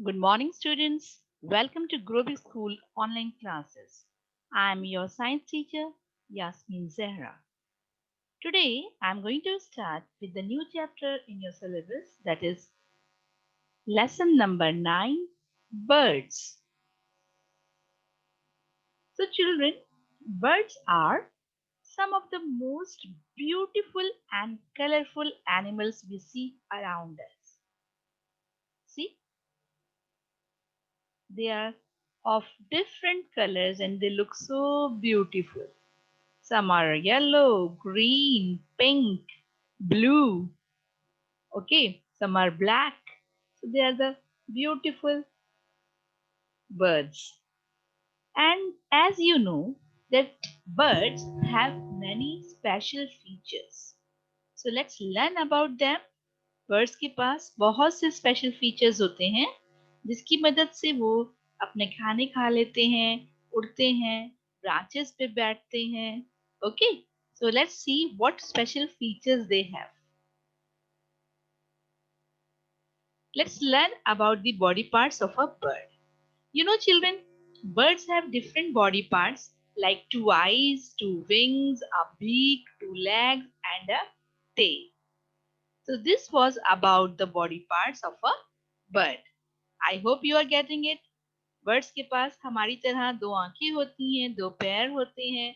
Good morning, students. Welcome to Groby School online classes. I am your science teacher, Yasmeen Zehra. Today, I am going to start with the new chapter in your syllabus, that is lesson number 9, birds. So, children, birds are some of the most beautiful and colorful animals we see around us. See, they are of different colors and they look so beautiful. Some are yellow, green, pink, blue. Okay, some are black. So they are the beautiful birds. And as you know, that birds have many special features. So let's learn about them. Birds के पास बहुत से special features होते हैं जिसकी मदद से वो अपने खाने खा लेते हैं, उड़ते हैं, ब्रांचेस पे बैठते हैं. Okay, so let's see what special features they have. Let's learn about the body parts of a bird. You know, children, birds have different body parts like two eyes, two wings, a beak, two legs, and a tail. So this was about the body parts of a bird. I hope you are getting it. Birds के पास हमारी तरह दो आंखें होती हैं, दो पैर होते हैं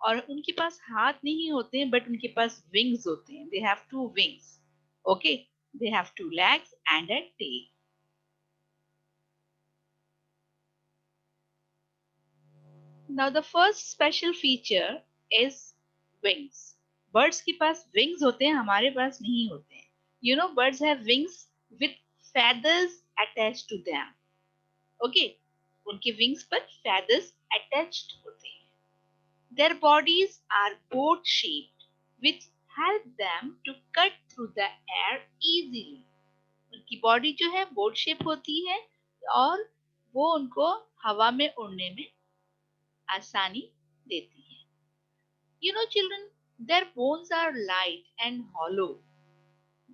और उनके पास हाथ नहीं होते हैं बट उनके पास विंग्स होते हैं. They have two wings. Okay, they have two legs and a tail. Now the first special feature is wings. Birds के पास विंग्स होते हैं, हमारे पास नहीं होते हैं. You know, birds have wings with feathers attached to them. Okay, उनके wings पर feathers attached होते हैं. Their bodies are boat shaped, which help them to cut through the air easily. उनकी बॉडी जो है बोट शेप होती है और वो उनको हवा में उड़ने में आसानी देती है. You know, children, their bones are light and hollow.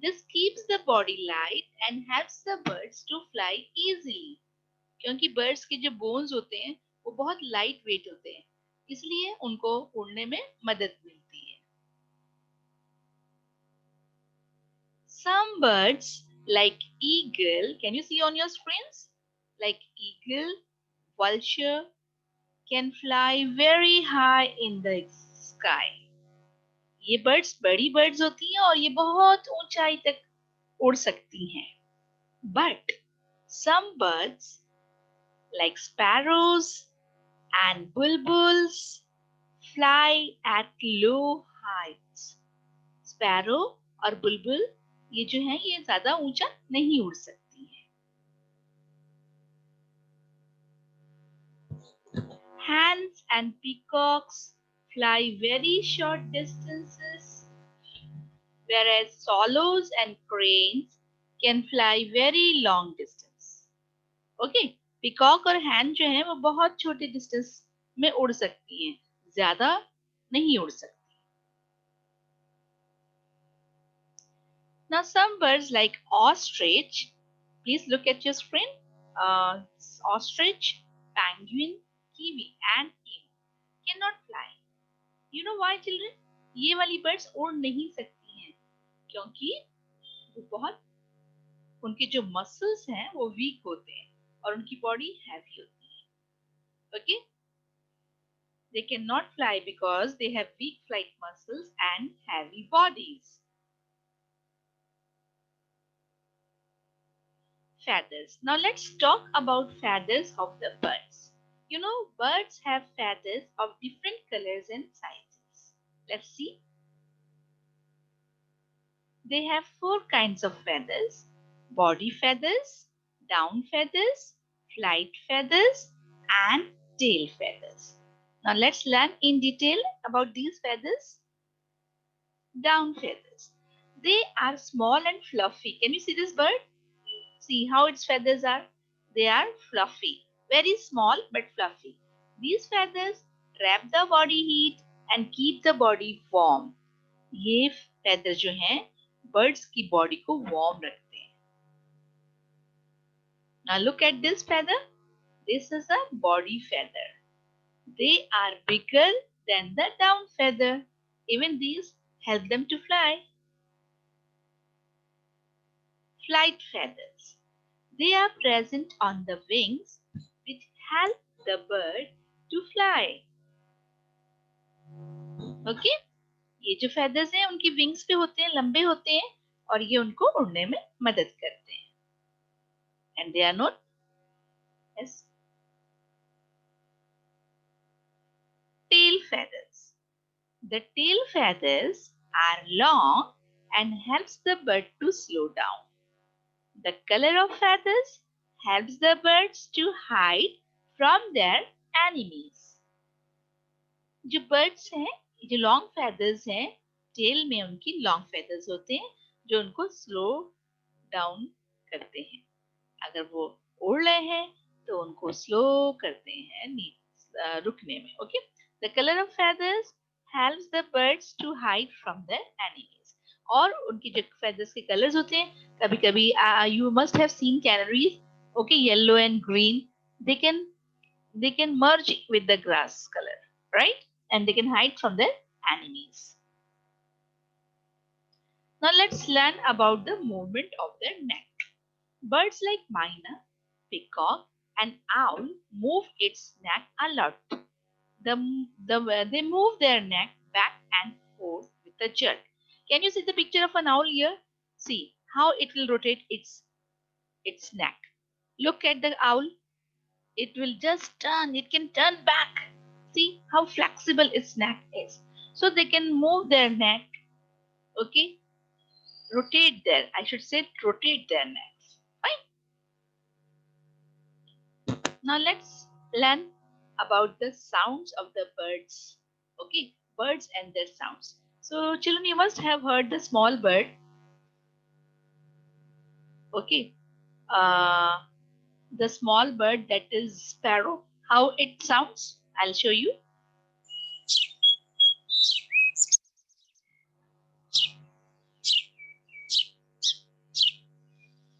This keeps the body light and helps the birds to fly easily. क्योंकि बर्ड्स के जो बोन्स होते हैं वो बहुत लाइट वेट होते हैं, इसलिए उनको उड़ने में मदद मिलती है. Some birds like eagle, can you see on your screens? Like eagle, vulture can fly very high in the sky. ये बर्ड्स बड़ी बर्ड्स होती हैं और ये बहुत ऊंचाई तक उड़ सकती हैं. But some birds like sparrows and bulbuls fly at low heights. Sparrow और बुलबुल ये जो है ये ज्यादा ऊंचा नहीं उड़ सकती है. Hens and peacocks fly very short distances, whereas swallows and cranes can fly very long distance. Okay, peacock और hen जो है वो बहुत छोटे डिस्टेंस में उड़ सकती हैं, ज्यादा नहीं उड़ सकती. Now some birds like ostrich, please look at your screen. Ostrich, penguin, kiwi and emu cannot fly. You know why, children? ये वाली birds उड़ नहीं सकती हैं क्योंकि वो बहुत उनके जो मसल्स हैं वो वीक होते हैं और उनकी बॉडी हैवी होती है. Okay? They cannot fly because they have weak flight muscles and heavy bodies. Feathers. Now let's talk about feathers of the birds. You know, birds have feathers of different colors and sizes. Let's see. They have four kinds of feathers: body feathers, down feathers, flight feathers, and tail feathers. Now let's learn in detail about these feathers. Down feathers. They are small and fluffy. Can you see this bird? See how its feathers are? They are fluffy, very small but fluffy. These feathers trap the body heat and keep the body warm. ये feather जो हैं birds की body को warm रखते हैं. Now look at this feather. This is a body feather. They are bigger than the down feather. Even these help them to fly. Flight feathers. They are present on the wings which help the bird to fly. Okay? ये जो feathers हैं उनकी wings पे होते हैं, लंबे होते हैं और ये उनको उड़ने में मदद करते हैं. And they are known as tail feathers. The tail feathers are long and helps the bird to slow down. The color of feathers helps the birds to hide from their enemies. जो birds हैं, जो long feathers हैं, tail में उनकी long feathers होते हैं जो उनको slow down करते हैं. अगर वो उड़ रहे हैं तो उनको slow करते हैं रुकने में. Okay? The color of feathers helps the birds to hide from their enemies. और उनकी जो feathers के colors होते हैं, कभी कभी you must have seen canaries, okay, yellow and green. They can merge with the grass color, right? And they can hide from their enemies. Now let's learn about the movement of their neck. Birds like myna, peacock, and owl move its neck a lot. They move their neck back and forth with a jerk. Can you see the picture of an owl here? See how it will rotate its neck. Look at the owl. It will just turn. It can turn back. See how flexible its neck is. So they can move their neck. Okay, I should say rotate their necks. Fine. Now let's learn about the sounds of the birds. Okay, birds and their sounds. So children, you must have heard the small bird. Okay, the small bird that is sparrow. How it sounds? I'll show you.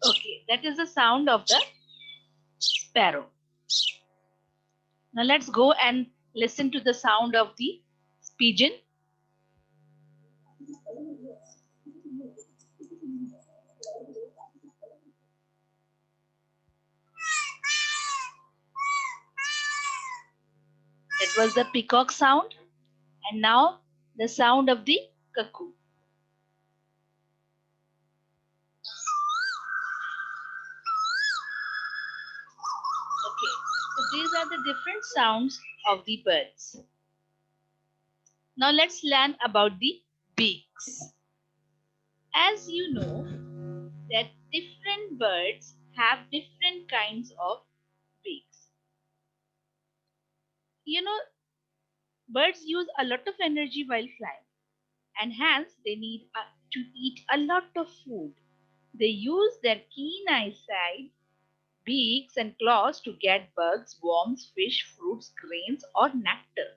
Okay, that is the sound of the sparrow. Now let's go and listen to the sound of the pigeon. That was the peacock sound. And now the sound of the cuckoo. Okay, so these are the different sounds of the birds. Now let's learn about the beaks. As you know that different birds have different kinds of beaks. You know, birds use a lot of energy while flying and hence they need to eat a lot of food. They use their keen eyesight, beaks and claws to get bugs, worms, fish, fruits, grains or nectar.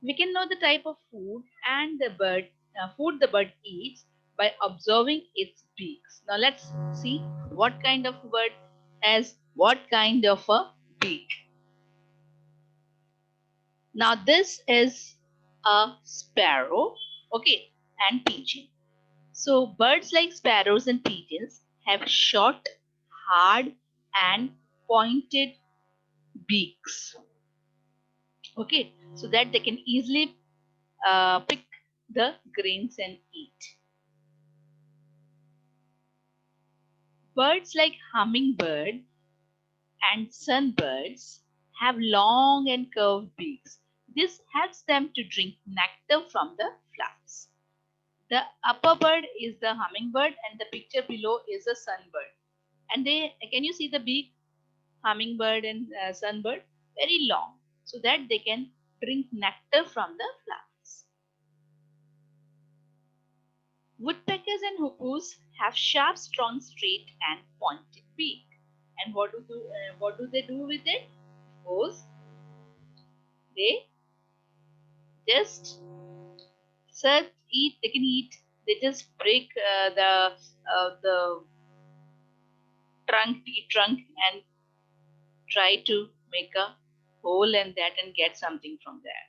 We can know the type of food and the food the bird eats by observing its beaks. Now let's see what kind of bird has what kind of a beak. Now this is a sparrow, okay, and pigeon. So birds like sparrows and pigeons have short, hard and pointed beaks, okay, so that they can easily pick the grains and eat. Birds like hummingbird and sunbirds have long and curved beaks. This helps them to drink nectar from the flowers. The upper bird is the hummingbird and the picture below is a sunbird. And can you see the beak? Hummingbird and sunbird, very long, so that they can drink nectar from the flowers. Woodpeckers and hoopoes have sharp, strong, straight and pointed beak. And what do they do with it? Suppose they just eat. They can eat. They just break the trunk and try to make a hole in that and get something from there.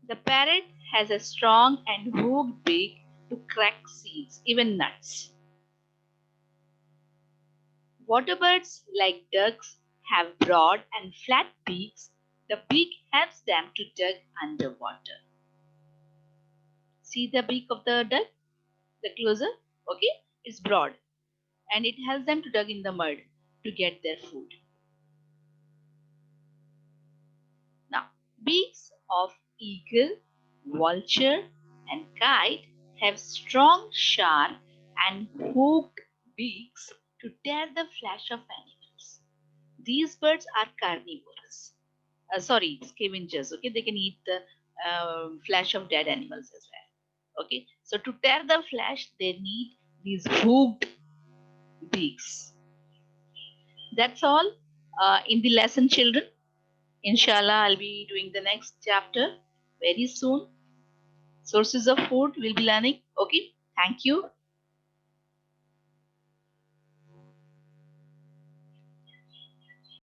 The parrot has a strong and hooked beak to crack seeds, even nuts. Water birds like ducks have broad and flat beaks. The beak helps them to dig underwater. See the beak of the duck? The closer? Okay? It's broad and it helps them to dig in the mud to get their food. Now, beaks of eagle, vulture, and kite have strong, sharp, and hooked beaks to tear the flesh of animals. These birds are carnivores. Scavengers. Okay, they can eat the flesh of dead animals as well. Okay, so to tear the flesh, they need these hooked beaks. That's all in the lesson, children. Inshallah, I'll be doing the next chapter very soon. Sources of food we'll be learning. Okay, thank you.